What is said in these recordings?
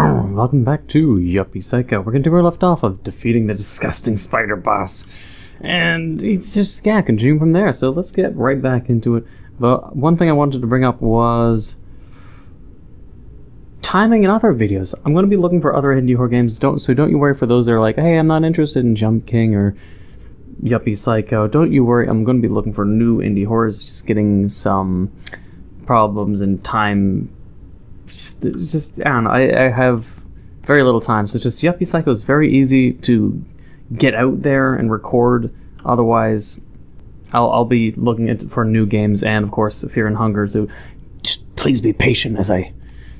Welcome back to Yuppie Psycho. We're going to where we left off of defeating the disgusting spider boss. And it's just, yeah, continuing from there. So let's get right back into it. But one thing I wanted to bring up was timing in other videos. I'm going to be looking for other indie horror games. So don't you worry for those that are like, hey, I'm not interested in Jump King or Yuppie Psycho. Don't you worry, I'm going to be looking for new indie horrors. Just getting some problems and time. Just I don't know. I have very little time, so just Yuppie Psycho is very easy to get out there and record. Otherwise, I'll be looking for new games, and of course, Fear and Hunger. So just please be patient as I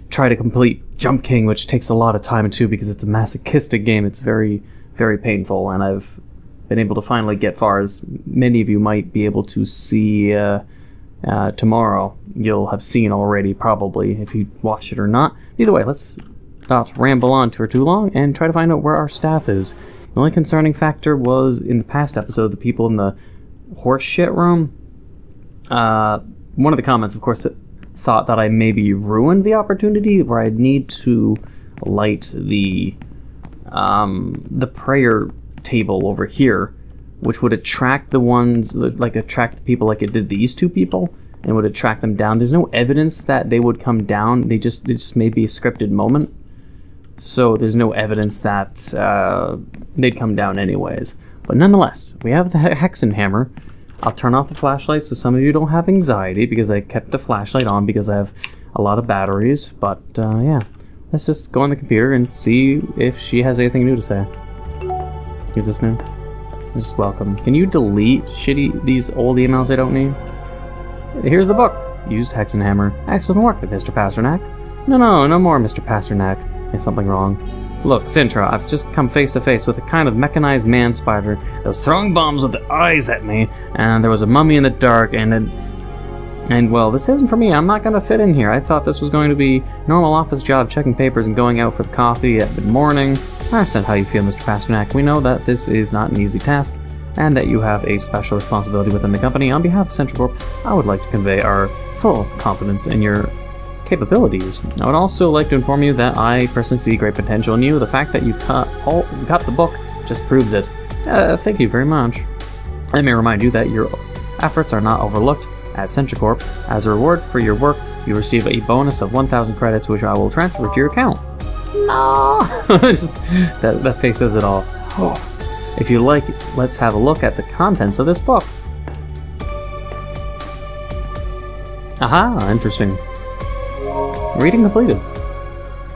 try to complete Jump King, which takes a lot of time too because it's a masochistic game. It's very, very painful, and I've been able to finally get far, as many of you might be able to see. Tomorrow you'll have seen already, probably, if you watch it or not. Either way, let's not ramble on for too long and try to find out where our staff is. The only concerning factor was, in the past episode, the people in the horse shit room. One of the comments, of course, thought that I maybe ruined the opportunity where I'd need to light the prayer table over here, which would attract the ones, like attract the people like it did these two people, and would attract them down. There's no evidence that they would come down. It just may be a scripted moment. So there's no evidence that they'd come down anyways. But nonetheless, we have the Hexen Hammer. I'll turn off the flashlight so some of you don't have anxiety, because I kept the flashlight on because I have a lot of batteries. But yeah, let's just go on the computer and see if she has anything new to say. Is this new? Just welcome. Can you delete these old emails I don't need? Here's the book. Used Hexen Hammer. Excellent work, Mr. Pasternack. No more, Mr. Pasternack. There's something wrong. Look, Sintra, I've just come face to face with a kind of mechanized man spider that was throwing bombs with the eyes at me, and there was a mummy in the dark, and well, this isn't for me. I'm not gonna fit in here. I thought this was going to be normal office job, checking papers and going out for the coffee at mid-morning. I understand how you feel, Mr. Pasternack. We know that this is not an easy task, and that you have a special responsibility within the company. On behalf of Sintracorp, I would like to convey our full confidence in your capabilities. I would also like to inform you that I personally see great potential in you. The fact that you've got the book just proves it. Thank you very much. Let me remind you that your efforts are not overlooked at Sintracorp. As a reward for your work, you receive a bonus of 1,000 credits, which I will transfer to your account. No! that face says it all. Oh. If you like, let's have a look at the contents of this book. Aha, interesting. Reading completed.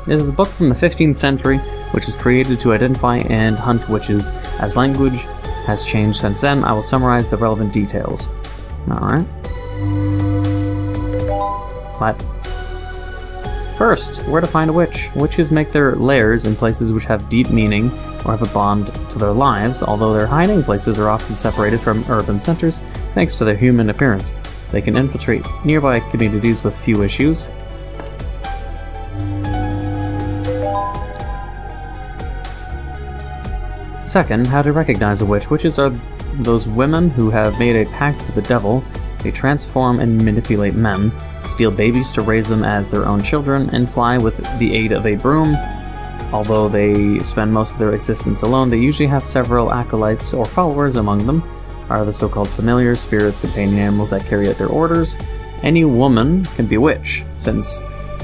This is a book from the 15th century, which is created to identify and hunt witches. As language has changed since then, I will summarize the relevant details. Alright. What? First, where to find a witch. Witches make their lairs in places which have deep meaning or have a bond to their lives, although their hiding places are often separated from urban centers thanks to their human appearance. They can infiltrate nearby communities with few issues. Second, how to recognize a witch. Witches are those women who have made a pact with the devil. They transform and manipulate men, steal babies to raise them as their own children, and fly with the aid of a broom. Although they spend most of their existence alone, they usually have several acolytes or followers. Among them are the so-called familiars, spirits, companion animals that carry out their orders. Any woman can be a witch, since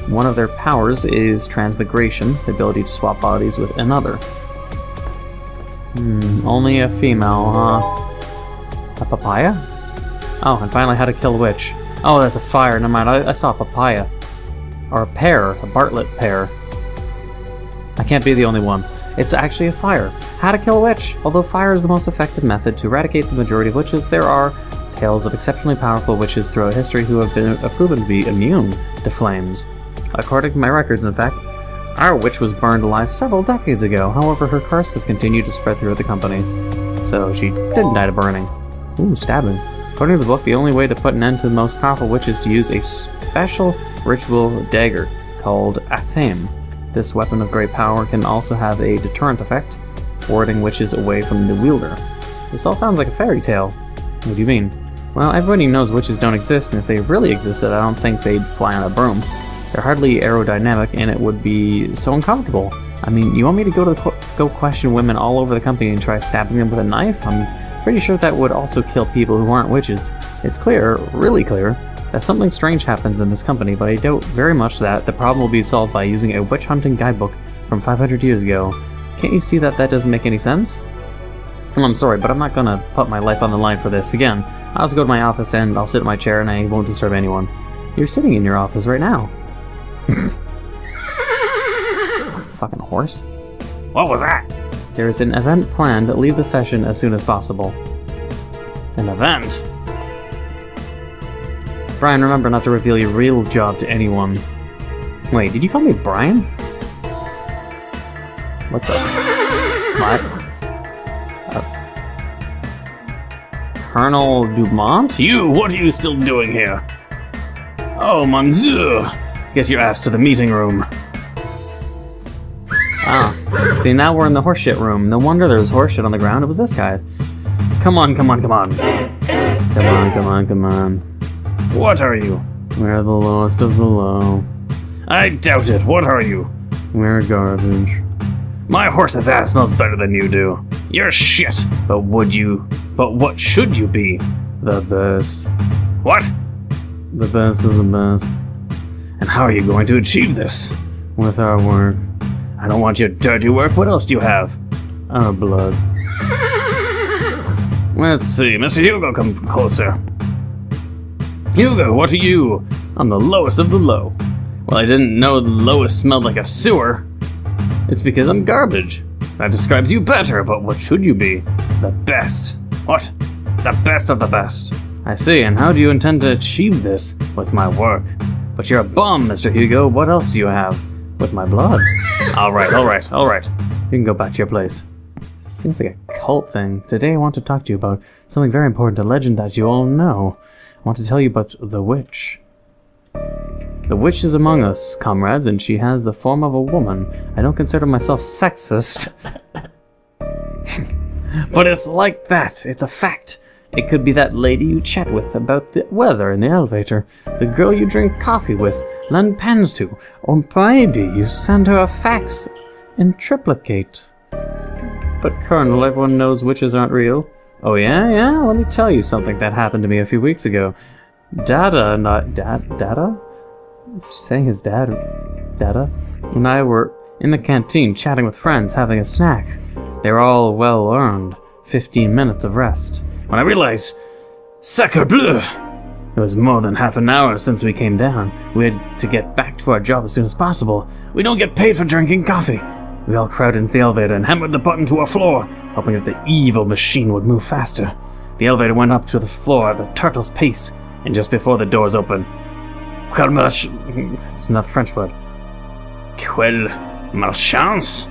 one of their powers is transmigration, the ability to swap bodies with another. Only a female, huh? A papaya? Oh, and finally how to kill a witch. Oh, that's a fire. Never mind, I saw a papaya. Or a pear, a Bartlett pear. I can't be the only one. It's actually a fire. How to kill a witch. Although fire is the most effective method to eradicate the majority of witches, there are tales of exceptionally powerful witches throughout history who have been proven to be immune to flames. According to my records, in fact, our witch was burned alive several decades ago. However, her curse has continued to spread through the company. So she didn't die to burning. Ooh, stabbing. According to the book, the only way to put an end to the most powerful witch is to use a special ritual dagger called athame. This weapon of great power can also have a deterrent effect, warding witches away from the wielder. This all sounds like a fairy tale. What do you mean? Well, everybody knows witches don't exist, and if they really existed, I don't think they'd fly on a broom. They're hardly aerodynamic, and it would be so uncomfortable. I mean, you want me to go question women all over the company and try stabbing them with a knife? I'm pretty sure that would also kill people who aren't witches. It's clear, really clear, that something strange happens in this company, but I doubt very much that the problem will be solved by using a witch hunting guidebook from 500 years ago. Can't you see that that doesn't make any sense? Well, I'm sorry, but I'm not gonna put my life on the line for this. Again, I'll just go to my office and I'll sit in my chair and I won't disturb anyone. You're sitting in your office right now. Fucking horse. What was that? There is an event planned. Leave the session as soon as possible. An event? Brian, remember not to reveal your real job to anyone. Wait, did you call me Brian? What the? What? Colonel Dumont? You, what are you still doing here? Oh, mon Dieu! Get your ass to the meeting room. Ah, see, now we're in the horseshit room. No wonder there was horseshit on the ground. It was this guy. Come on, come on, come on. Come on, come on, come on. What are you? We're the lowest of the low. I doubt it. What are you? We're garbage. My horse's ass smells better than you do. You're shit. But what should you be? The best. What? The best of the best. And how are you going to achieve this? With our work. I don't want your dirty work. What else do you have? Our blood. Let's see. Mr. Hugo, come closer. Hugo, what are you? I'm the lowest of the low. Well, I didn't know the lowest smelled like a sewer. It's because I'm garbage. That describes you better, but what should you be? The best. What? The best of the best. I see, and how do you intend to achieve this? With my work. But you're a bum, Mr. Hugo. What else do you have? With my blood. Alright, alright, alright. You can go back to your place. Seems like a cult thing. Today I want to talk to you about something very important, a legend that you all know. I want to tell you about the witch. The witch is among us, comrades, and she has the form of a woman. I don't consider myself sexist. But it's like that. It's a fact. It could be that lady you chat with about the weather in the elevator, the girl you drink coffee with, lend pens to, or maybe you send her a fax in triplicate. But Colonel, everyone knows witches aren't real. Oh yeah? Yeah? Let me tell you something that happened to me a few weeks ago. Dada? Saying his dad, Dada? And I were in the canteen chatting with friends, having a snack. They were all well earned. 15 minutes of rest. When I realized, sacre bleu! It was more than half an hour since we came down. We had to get back to our job as soon as possible. We don't get paid for drinking coffee. We all crowded into the elevator and hammered the button to our floor, hoping that the evil machine would move faster. The elevator went up to the floor at a turtle's pace, and just before the doors opened, it's not a French word. Quelle malchance?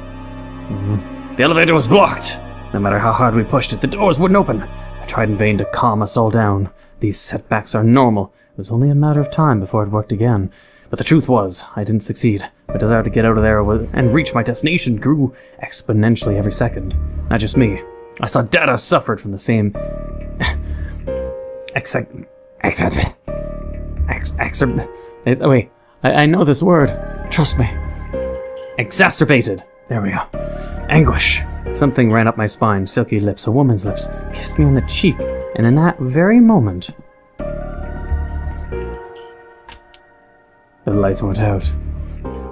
The elevator was blocked. No matter how hard we pushed it, the doors wouldn't open. I tried in vain to calm us all down. These setbacks are normal. It was only a matter of time before it worked again. But the truth was, I didn't succeed. My desire to get out of there and reach my destination grew exponentially every second. Not just me. I saw Dada suffered from the same... Wait, I know this word. Trust me. Exacerbated. There we go. Anguish. Something ran up my spine. Silky lips, a woman's lips, kissed me on the cheek. And in that very moment... the lights went out.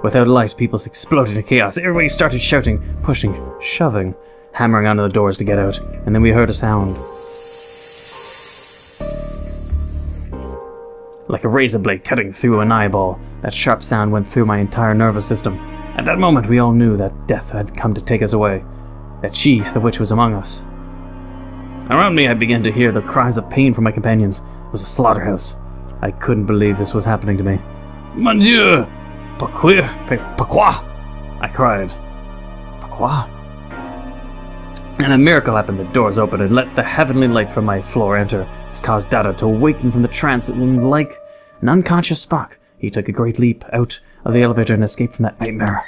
Without light, people exploded in chaos. Everybody started shouting, pushing, shoving, hammering onto the doors to get out. And then we heard a sound. Like a razor blade cutting through an eyeball. That sharp sound went through my entire nervous system. At that moment, we all knew that death had come to take us away. That she, the witch, was among us. Around me, I began to hear the cries of pain from my companions. It was a slaughterhouse. I couldn't believe this was happening to me. Mon Dieu! Pourquoi? I cried. Pourquoi? And a miracle happened. The doors opened and let the heavenly light from my floor enter. This caused Dada to awaken from the trance, and like an unconscious Spock, he took a great leap out of the elevator and escaped from that nightmare.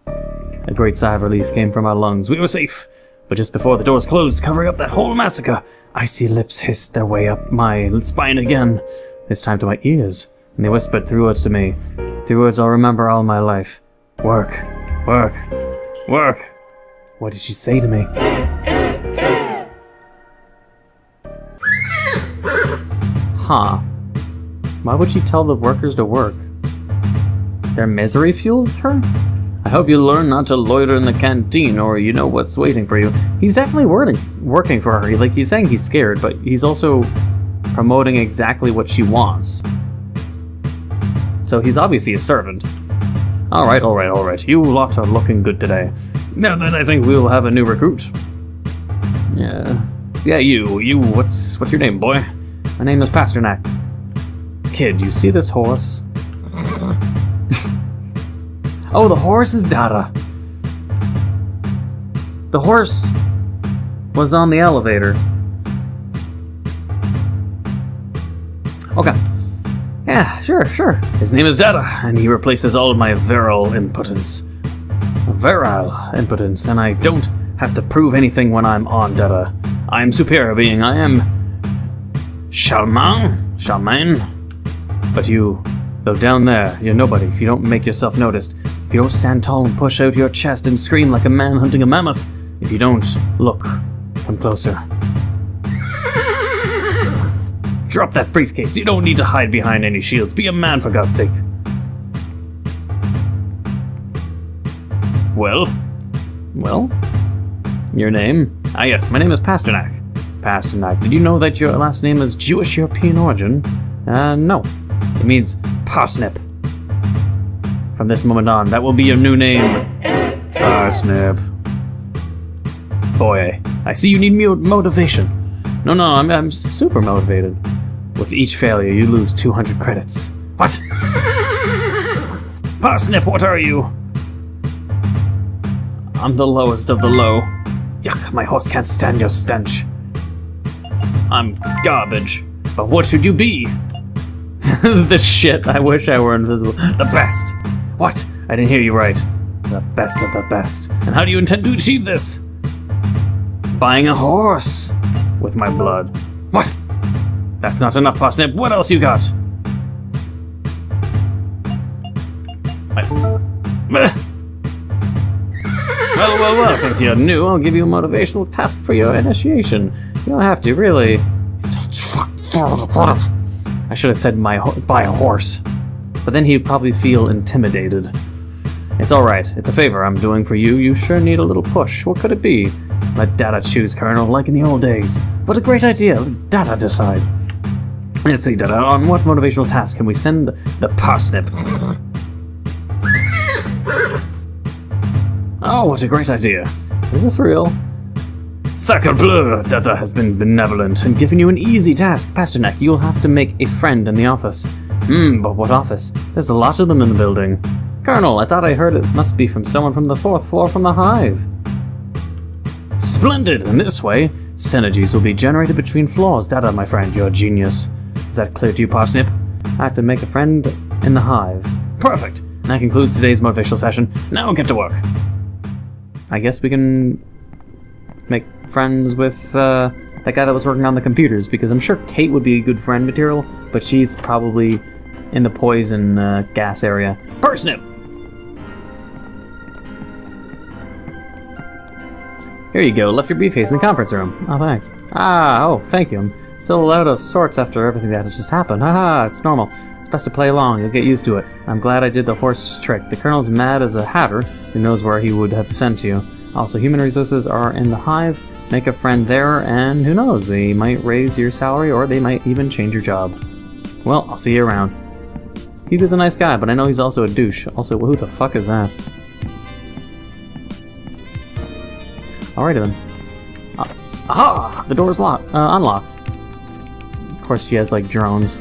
A great sigh of relief came from our lungs. We were safe. But just before the doors closed, covering up that whole massacre, icy lips hissed their way up my spine again. This time to my ears. and they whispered 3 words to me. 3 words I'll remember all my life. Work, work, work. What did she say to me? Huh. Why would she tell the workers to work? Their misery fuels her? I hope you learn not to loiter in the canteen, or you know what's waiting for you. He's definitely working for her. Like, he's saying he's scared, but he's also promoting exactly what she wants. So he's obviously a servant. Alright, alright, alright. You lot are looking good today. Now then, I think we'll have a new recruit. Yeah, you, what's your name, boy? My name is Pasternack. Kid, you see this horse? Oh, the horse is Dada. The horse was on the elevator. Okay. Yeah, sure. His name is Dada, and he replaces all of my virile impotence. Virile impotence, and I don't have to prove anything when I'm on Dada. I am superior being, I am Charmaine. But you, though down there, you're nobody if you don't make yourself noticed. If you don't stand tall and push out your chest and scream like a man hunting a mammoth. If you don't look, come closer. Drop that briefcase. You don't need to hide behind any shields. Be a man, for God's sake. Well? Your name? Ah yes, my name is Pasternack. Pasternack. Did you know that your last name is Jewish European origin? No. It means parsnip. From this moment on, that will be your new name. Parsnip. Boy, I see you need motivation. No, I'm super motivated. With each failure, you lose 200 credits. What? Parsnip, what are you? I'm the lowest of the low. Yuck, my horse can't stand your stench. I'm garbage. But what should you be? The shit, I wish I were invisible. The best. What? I didn't hear you right. The best of the best. And how do you intend to achieve this? Buying a horse. With my blood. What? That's not enough, Parsnip. What else you got? Well, since you're new, I'll give you a motivational task for your initiation. You don't have to, really. I should have said buy a horse. But then he'd probably feel intimidated. It's alright. It's a favor I'm doing for you. You sure need a little push. What could it be? Let Dada choose, Colonel, like in the old days. What a great idea. Let Dada decide. Let's see, Dada, on what motivational task can we send the parsnip? Oh, what a great idea. Is this real? Sacre bleu! Dada has been benevolent and given you an easy task. Pasternack, you'll have to make a friend in the office. But what office? There's a lot of them in the building. Colonel, I thought I heard it must be from someone from the 4th floor from the Hive. Splendid! In this way, synergies will be generated between floors. Dada, my friend, you're a genius. Is that clear to you, Parsnip? I have to make a friend in the Hive. Perfect! That concludes today's motivational session. Now get to work. I guess we can make friends with that guy that was working on the computers, because I'm sure Kate would be a good friend material, but she's probably in the poison gas area. Parsnip! Here you go, left your briefcase in the conference room. Oh, thanks. Oh, thank you. I'm still out of sorts after everything that has just happened. Haha, it's normal. It's best to play along, you'll get used to it. I'm glad I did the horse trick. The Colonel's mad as a hatter, who knows where he would have sent you. Also, human resources are in the Hive. Make a friend there, and who knows, they might raise your salary, or they might even change your job. Well, I'll see you around. Hugo's a nice guy, but I know he's also a douche. Also, who the fuck is that? Alrighty then. Aha! The door's locked. Unlocked. Of course, she has, like, drones.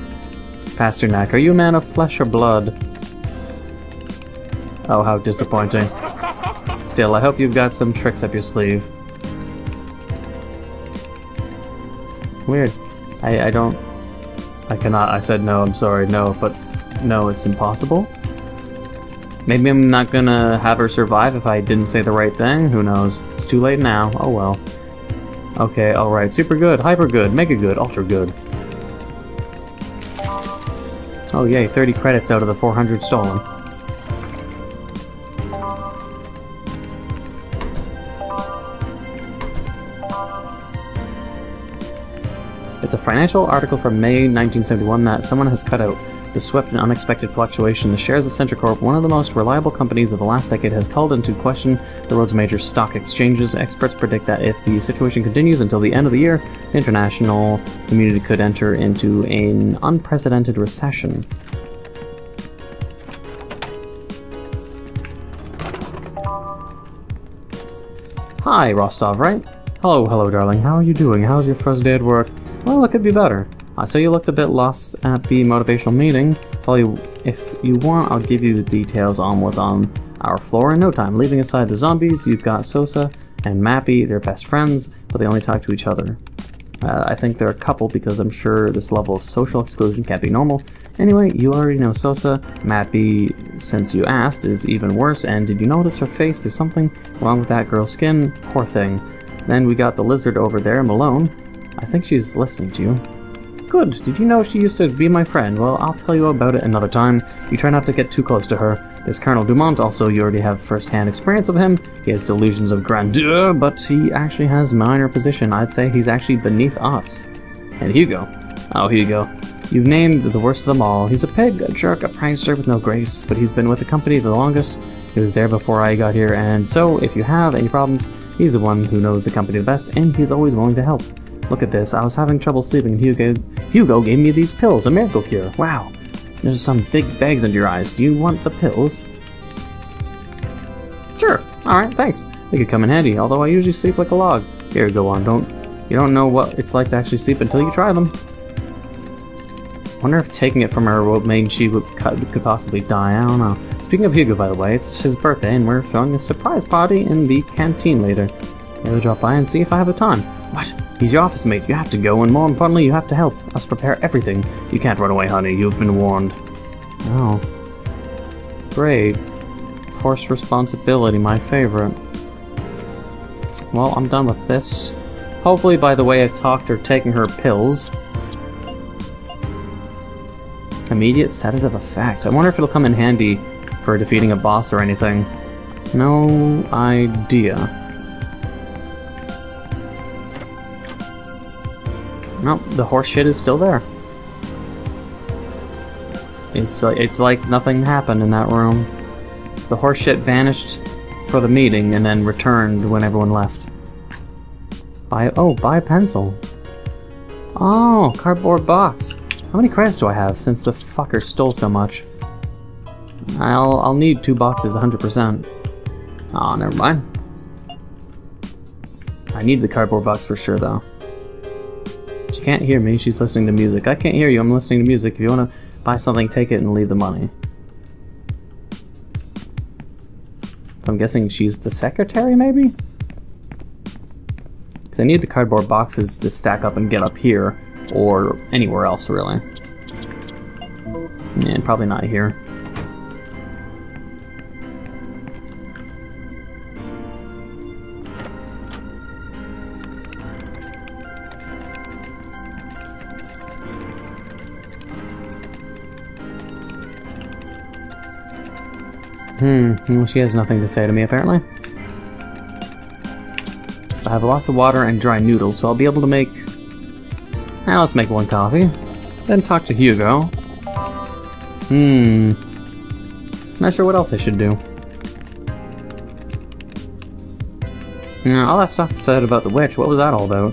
Pasternack, are you a man of flesh or blood? Oh, how disappointing. Still, I hope you've got some tricks up your sleeve. Weird. I cannot. I said no, I'm sorry, no, but no, it's impossible. Maybe I'm not gonna have her survive if I didn't say the right thing, who knows. It's too late now, oh well. Okay, alright, super good, hyper good, mega good, ultra good. Oh yay, 30 credits out of the 400 stolen. It's a financial article from May 1971 that someone has cut out. The swift and unexpected fluctuation in the shares of Sintracorp, one of the most reliable companies of the last decade, has called into question the world's major stock exchanges. Experts predict that if the situation continues until the end of the year, the international community could enter into an unprecedented recession. Hi, Rostov, right? Hello, darling. How are you doing? How's your first day at work? Well, it could be better. So you looked a bit lost at the motivational meeting. If you want, I'll give you the details on what's on our floor in no time. Leaving aside the zombies, you've got Sosa and Mappy. They're best friends, but they only talk to each other. I think they're a couple because I'm sure this level of social exclusion can't be normal. Anyway, you already know Sosa. Mappy, since you asked, is even worse. And did you notice her face? There's something wrong with that girl's skin. Poor thing. Then we got the lizard over there, Malone. I think she's listening to you. Good. Did you know she used to be my friend? Well, I'll tell you about it another time. You try not to get too close to her. There's Colonel Dumont also. You already have first-hand experience of him. He has delusions of grandeur, but he actually has minor position. I'd say he's actually beneath us. And Hugo. Oh, Hugo. You've named the worst of them all. He's a pig, a jerk, a prankster with no grace, but he's been with the company the longest. He was there before I got here, and so if you have any problems, he's the one who knows the company the best, and he's always willing to help. Look at this. I was having trouble sleeping, and Hugo gave me these pills, a miracle cure. Wow. There's some big bags under your eyes. Do you want the pills? Sure. Alright, thanks. They could come in handy, although I usually sleep like a log. Here, go on. You don't know what it's like to actually sleep until you try them. Wonder if taking it from her would mean she could possibly die. I don't know. Speaking of Hugo, by the way, it's his birthday, and we're throwing a surprise party in the canteen later. Maybe drop by and see if I have the time. What? He's your office mate. You have to go, and more importantly, you have to help us prepare everything. You can't run away, honey. You've been warned. Oh. Great. Forced responsibility, my favorite. Well, I'm done with this. Hopefully, by the way I talked her taking her pills. Immediate sedative effect. I wonder if it'll come in handy for defeating a boss or anything. No idea. Nope, the horse shit is still there. It's like nothing happened in that room. The horse shit vanished for the meeting and then returned when everyone left. Buy a pencil. Oh, cardboard box. How many credits do I have since the fucker stole so much? I'll need 2 boxes 100%. Oh, never mind. I need the cardboard box for sure though. She can't hear me, she's listening to music. I can't hear you, I'm listening to music. If you want to buy something, take it and leave the money. So I'm guessing she's the secretary, maybe? Because I need the cardboard boxes to stack up and get up here, or anywhere else, really. And probably not here. Well, she has nothing to say to me, apparently. I have lots of water and dry noodles, so I'll be able to make... let's make 1 coffee. Then talk to Hugo. Not sure what else I should do. All that stuff said about the witch, what was that all about?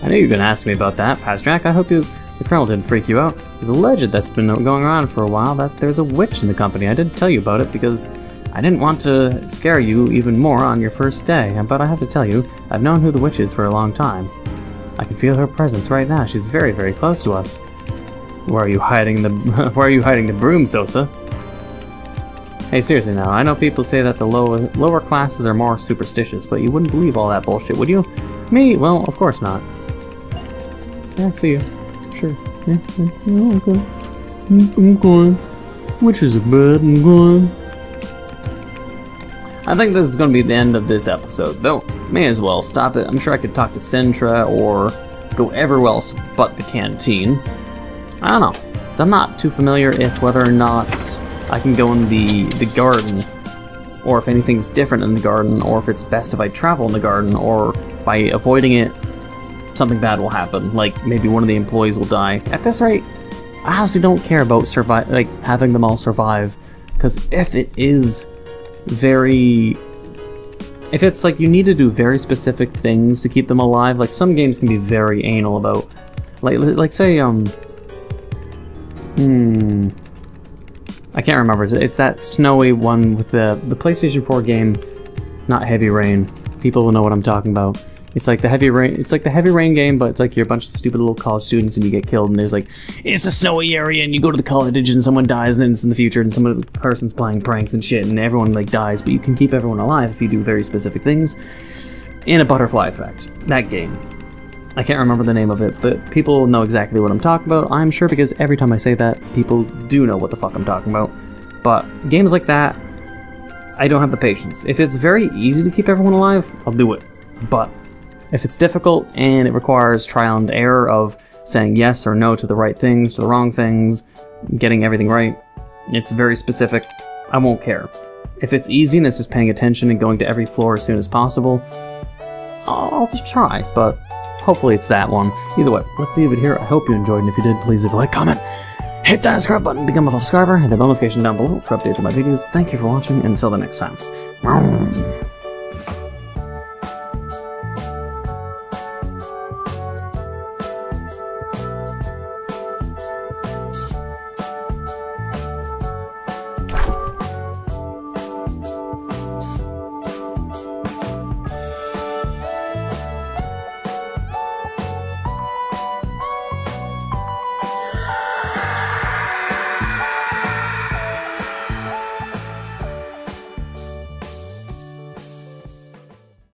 I knew you were going to ask me about that, Pasternack. I hope the colonel didn't freak you out. There's a legend that's been going around for a while that there's a witch in the company. I didn't tell you about it because I didn't want to scare you even more on your first day. But I have to tell you, I've known who the witch is for a long time. I can feel her presence right now. She's very, very close to us. Where are you hiding the Where are you hiding the broom, Sosa? Hey, seriously now, I know people say that the lower classes are more superstitious, but you wouldn't believe all that bullshit, would you? Me? Well, of course not. Yeah, see you. Sure. Yeah, okay. I'm going. Which is bad, I'm going. I think this is going to be the end of this episode, though. May as well stop it. I'm sure I could talk to Sintra or go everywhere else but the canteen. I don't know. So I'm not too familiar if whether or not I can go in the garden, or if anything's different in the garden, or if it's best if I travel in the garden, or by avoiding it, something bad will happen. Like, maybe one of the employees will die. At this rate, I honestly don't care about having them all survive, because if it is if it's like you need to do very specific things to keep them alive, like some games can be very anal about, like say, I can't remember. It's that snowy one with the PlayStation 4 game, not Heavy Rain. People will know what I'm talking about. It's like the Heavy Rain. It's like the Heavy Rain game, but it's like you're a bunch of stupid little college students and you get killed. And there's like, it's a snowy area, and you go to the college and someone dies, and then it's in the future, and some person's playing pranks and shit, and everyone like dies. But you can keep everyone alive if you do very specific things. In a butterfly effect. That game. I can't remember the name of it, but people know exactly what I'm talking about. I'm sure because every time I say that, people do know what the fuck I'm talking about. But games like that, I don't have the patience. If it's very easy to keep everyone alive, I'll do it. But if it's difficult and it requires trial and error of saying yes or no to the right things, to the wrong things, getting everything right, it's very specific, I won't care. If it's easy and it's just paying attention and going to every floor as soon as possible, I'll just try, but hopefully it's that one. Either way, let's leave it here. I hope you enjoyed, and if you did, please leave a like, comment, hit that subscribe button, become a subscriber, hit the bell notification down below for updates on my videos. Thank you for watching, and until the next time.